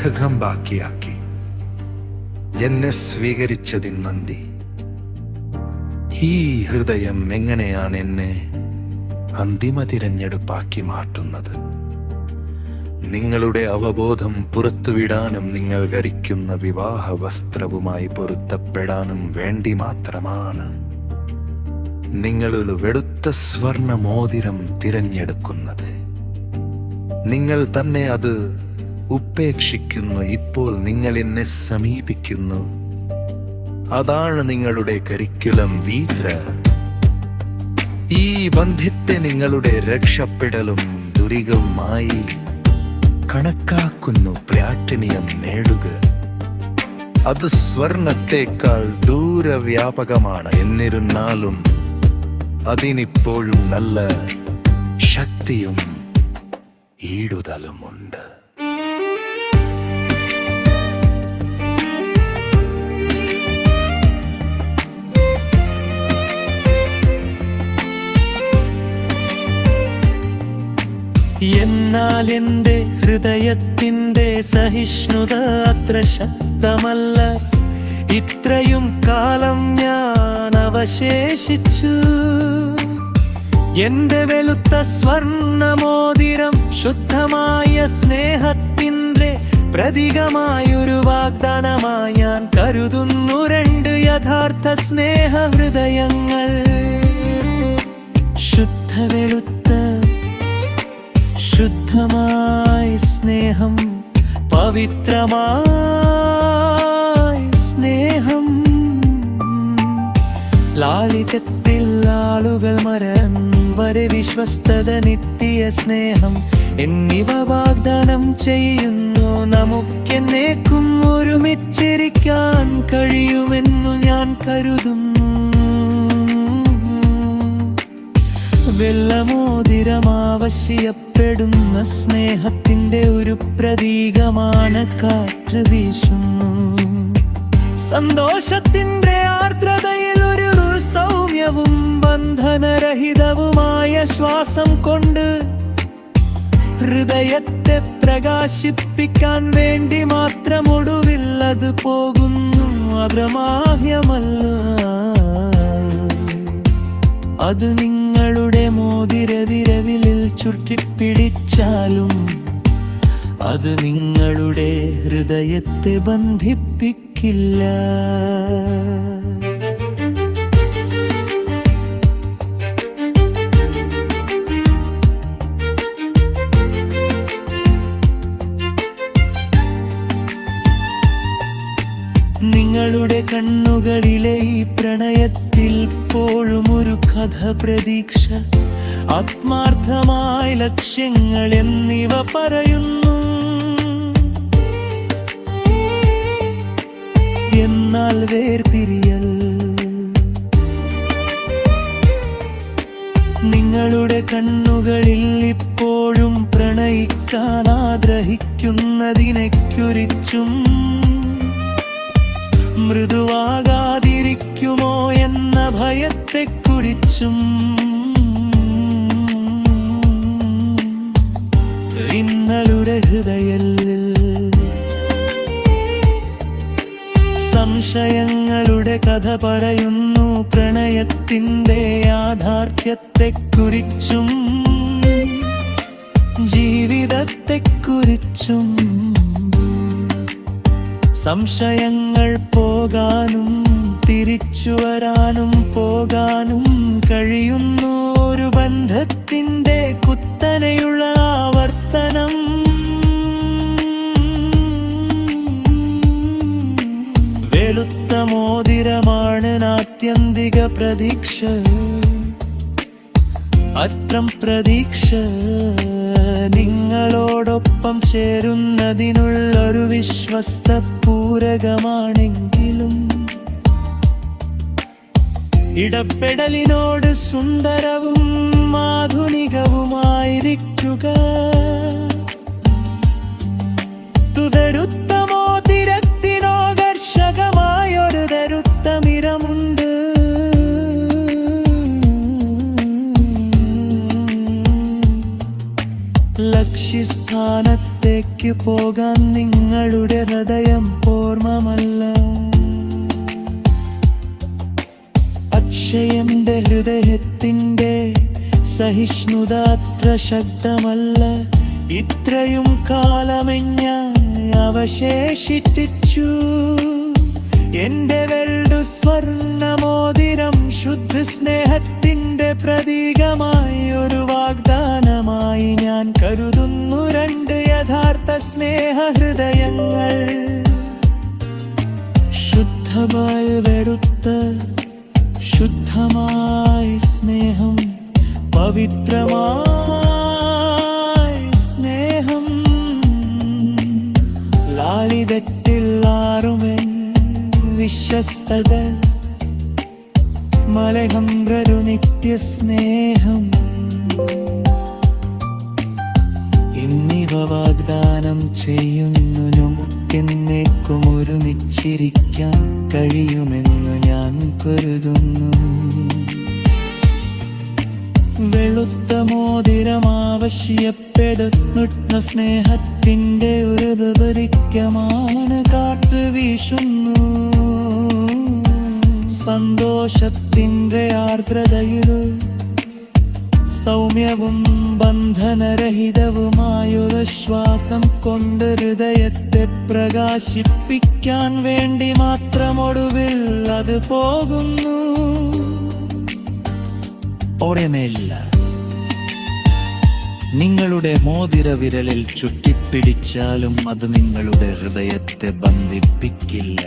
അനുഗ്രഹം ബാക്കിയാക്കി എന്നെ സ്വീകരിച്ചതിന് നന്ദി. ഈ ഹൃദയം എങ്ങനെയാണ് എന്നെ അന്തിമ തിരഞ്ഞെടുപ്പാക്കി മാറ്റുന്നത്? നിങ്ങളുടെ അവബോധം പുറത്തുവിടാനും നിങ്ങൾ ധരിക്കുന്ന വിവാഹ വസ്ത്രവുമായി പൊരുത്തപ്പെടാനും വേണ്ടി മാത്രമാണ് നിങ്ങളൊരു വെളുത്ത സ്വർണ്ണ മോതിരം തിരഞ്ഞെടുക്കുന്നത്. നിങ്ങൾ തന്നെ അത് ഉപേക്ഷിക്കുന്നു. ഇപ്പോൾ നിങ്ങൾ എന്നെ സമീപിക്കുന്നു. അതാണ് നിങ്ങളുടെ കരിക്കുലം വീത്ര. ഈ ബന്ധത്തെ നിങ്ങളുടെ രക്ഷപ്പെടലും ദുരിതവുമായി കണക്കാക്കുന്നു. പ്ലാറ്റിനിയം നേടുക അത് സ്വർണത്തേക്കാൾ ദൂരവ്യാപകമാണ്. എന്നിരുന്നാലും അതിനിപ്പോഴും നല്ല ശക്തിയും ഈടുതലുമുണ്ട്. എന്നാൽ എൻ്റെ ഹൃദയത്തിൻ്റെ സഹിഷ്ണുത അത്ര ശക്തമല്ല. ഇത്രയും കാലം ഞാൻ അവശേഷിച്ചു. എൻ്റെ വെളുത്ത സ്വർണ്ണമോതിരം ശുദ്ധമായ സ്നേഹത്തിൻ്റെ പ്രതീകമായൊരു വാഗ്ദാനമായി ഞാൻ കരുതുന്നു. രണ്ട് യഥാർത്ഥ സ്നേഹഹൃദയങ്ങൾ, ശുദ്ധമായ സ്നേഹം, പവിത്രമായ സ്നേഹം. ലാളിത്യത്തിൽ ആളുകൾ മരം വരെ വിശ്വസ്തത, നിത്യ സ്നേഹം എന്നിവ വാഗ്ദാനം ചെയ്യുന്നു. നമുക്കെന്നേക്കും ഒരുമിച്ചിരിക്കാൻ കഴിയുമെന്നു ഞാൻ കരുതുന്നു. വെള്ളമോതിരം ആവശ്യപ്പെടുന്ന സ്നേഹത്തിൻ്റെ ഒരു പ്രതീകമാണ്. കാറ്റ് വീശുന്നു. സന്തോഷത്തിൻ്റെ ആർദ്രതയിൽ ഒരു സൗമ്യവും ബന്ധനരഹിതവുമായ ശ്വാസം കൊണ്ട് ഹൃദയത്തെ പ്രകാശിപ്പിക്കാൻ വേണ്ടി മാത്രം ഒടുവിൽ അത് പോകുന്നു. അഗ്രമാഹ്യമല്ല, അത് നിങ്ങളുടെ മോതിരവിരവിലിൽ ചുരുട്ടിപ്പിടിച്ചാലും അത് നിങ്ങളുടെ ഹൃദയത്തെ ബന്ധിപ്പിക്കില്ല. നിങ്ങളുടെ കണ്ണുകളിലെ ഈ പ്രണയത്തിൽ ഇപ്പോഴും ഒരു കഥ, പ്രതീക്ഷ, ആത്മാർത്ഥമായ ലക്ഷ്യങ്ങൾ എന്നിവ പറയുന്നു. എന്നാൽ വേർപിരിയൽ നിങ്ങളുടെ കണ്ണുകളിൽ ഇപ്പോഴും പ്രണയിക്കാൻ ആഗ്രഹിക്കുന്നതിനെക്കുറിച്ചും മൃദുവാകാതിരിക്കുമോ എന്ന ഭയത്തെക്കുറിച്ചും നിങ്ങളുടെ ഹൃദയത്തിൽ സംശയങ്ങളുടെ കഥ പറയുന്നു. പ്രണയത്തിൻ്റെ യാഥാർത്ഥ്യത്തെക്കുറിച്ചും ജീവിതത്തെക്കുറിച്ചും സംശയങ്ങൾ പോകാനും തിരിച്ചു വരാനും പോകാനും കഴിയുന്നു. ഒരു ബന്ധത്തിൻ്റെ കുത്തനെയുള്ള ആവർത്തനം. വെളുത്ത മോതിരമാണ് ആത്യന്തിക പ്രതീക്ഷ. അത്രം പ്രതീക്ഷ നിങ്ങളോടൊപ്പം ചേരുന്നതിനുള്ളൊരു വിശ്വസ്ത പൂരകമാണെങ്കിലും ഇടപെടലിനോട് സുന്ദരവും ആധുനികവുമായിരിക്കുക. തുതരുത്ത മോതിരത്തിനോ കർഷകമായൊരു തരുത്ത നിറമുണ്ട്. ലക്ഷ്യസ്ഥാനത്തേക്ക് പോകാൻ നിങ്ങളുടെ പക്ഷേ എന്റെ ഹൃദയത്തിന്റെ സഹിഷ്ണുത അത്ര ശക്തമല്ല. ഇത്രയും കാലമെഞ്ഞായി അവശേഷിച്ചു എന്റെ വെള്ളു സ്വർണ്ണമോതിരം. ശുദ്ധ സ്നേഹത്തിന്റെ പ്രതീകമായി ഒരു വാഗ്ദാനമായി ഞാൻ കരുതുന്നു രണ്ട് യഥാർത്ഥ സ്നേഹഹൃദയങ്ങൾ. ശുദ്ധമായി വെറുത്ത ശുദ്ധമായി സ്നേഹം, പവിത്രമായി സ്നേഹം. ലാളിതെറ്റില്ലാറുമേ വിശ്വസ്തത, മലഹംബ്രരു നിത്യസ്നേഹം. എന്നിവ വാഗ്ദാനം ചെയ്യുന്നു നമുക്കെന്നേക്കും ഒരുമിച്ചിരിക്കാൻ കഴിയുമെന്ന് ഞാൻ കരുതുന്നു. വെളുത്ത മോതിരം ആവശ്യപ്പെടുന്ന സ്നേഹത്തിന്റെ ഒരു വിപരീതമാണ്. കാറ്റ് വീശുന്നു സന്തോഷത്തിന്റെ ആർദ്രതയില്, സൗമ്യവും ബന്ധനരഹിതവുമായൊരു ശ്വാസം കൊണ്ട് ഹൃദയത്തെ പ്രകാശിപ്പിക്കാൻ വേണ്ടി മാത്രമൊടുവിൽ അത് പോകുന്നു. ഓർമ്മയില്ല, നിങ്ങളുടെ മോതിര വിരലിൽ ചുറ്റിപ്പിടിച്ചാലും അത് നിങ്ങളുടെ ഹൃദയത്തെ ബന്ധിപ്പിക്കില്ല.